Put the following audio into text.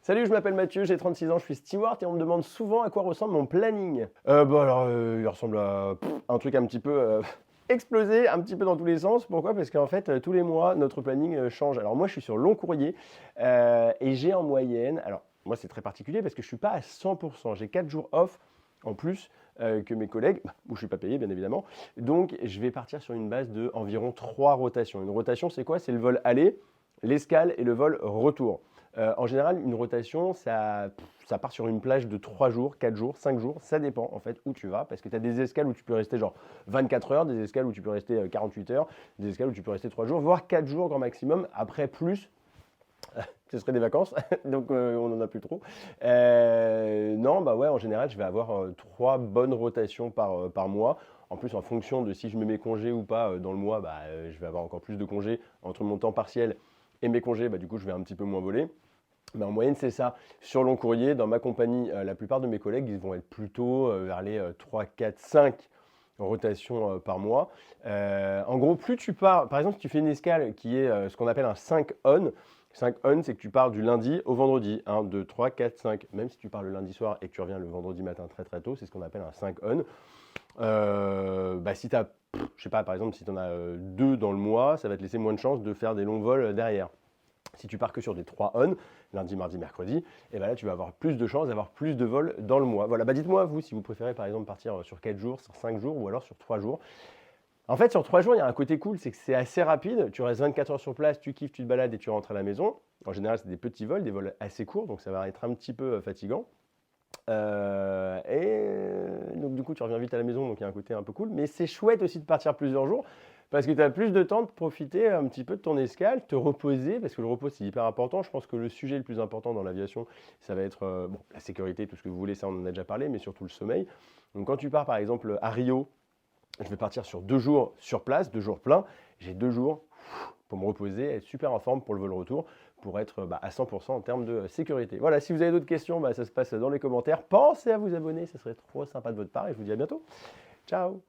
Salut, je m'appelle Mathieu, j'ai 36 ans, je suis steward et on me demande souvent à quoi ressemble mon planning. Il ressemble à un truc un petit peu explosé, un petit peu dans tous les sens. Pourquoi? Parce qu'en fait, tous les mois, notre planning change. Alors moi, je suis sur long courrier et j'ai en moyenne, alors moi c'est très particulier parce que je suis pas à 100%, j'ai 4 jours off en plus que mes collègues, où je suis pas payé bien évidemment. Donc je vais partir sur une base de environ 3 rotations. Une rotation, c'est quoi? C'est le vol aller, l'escale et le vol retour. En général, une rotation, ça part sur une plage de 3 jours, 4 jours, 5 jours, ça dépend en fait où tu vas, parce que tu as des escales où tu peux rester genre 24 heures, des escales où tu peux rester 48 heures, des escales où tu peux rester 3 jours, voire 4 jours grand maximum. Après plus, ce serait des vacances, donc on n'en a plus trop. Non, bah ouais, en général, je vais avoir 3 bonnes rotations par mois. En plus, en fonction de si je mets mes congés ou pas dans le mois, je vais avoir encore plus de congés entre mon temps partiel et mes congés. Du coup, je vais un petit peu moins voler. Mais en moyenne, c'est ça. Sur long courrier, dans ma compagnie, la plupart de mes collègues, ils vont être plutôt vers les 3, 4, 5 rotations par mois. En gros, plus tu pars, par exemple, si tu fais une escale qui est ce qu'on appelle un 5 on, 5 on, c'est que tu pars du lundi au vendredi. 1, 2, 3, 4, 5. Même si tu pars le lundi soir et que tu reviens le vendredi matin très très tôt, c'est ce qu'on appelle un 5 on. Si tu as, je sais pas, par exemple, si tu en as 2 dans le mois, ça va te laisser moins de chances de faire des longs vols derrière. Si tu pars que sur des 3 on, lundi, mardi, mercredi, et là tu vas avoir plus de chances d'avoir plus de vols dans le mois. Voilà, dites-moi vous si vous préférez par exemple partir sur 4 jours, sur 5 jours ou alors sur 3 jours. En fait, sur 3 jours, il y a un côté cool, c'est que c'est assez rapide. Tu restes 24 heures sur place, tu kiffes, tu te balades et tu rentres à la maison. En général, c'est des petits vols, des vols assez courts, donc ça va être un petit peu fatigant. Donc du coup, tu reviens vite à la maison, donc il y a un côté un peu cool. Mais c'est chouette aussi de partir plusieurs jours parce que tu as plus de temps de profiter un petit peu de ton escale, te reposer, parce que le repos c'est hyper important. Je pense que le sujet le plus important dans l'aviation, ça va être la sécurité, tout ce que vous voulez, ça on en a déjà parlé, mais surtout le sommeil. Donc quand tu pars par exemple à Rio, je vais partir sur 2 jours sur place, 2 jours pleins. J'ai 2 jours pour me reposer, être super en forme pour le vol retour, pour être à 100% en termes de sécurité. Voilà, si vous avez d'autres questions, ça se passe dans les commentaires. Pensez à vous abonner, ce serait trop sympa de votre part et je vous dis à bientôt. Ciao!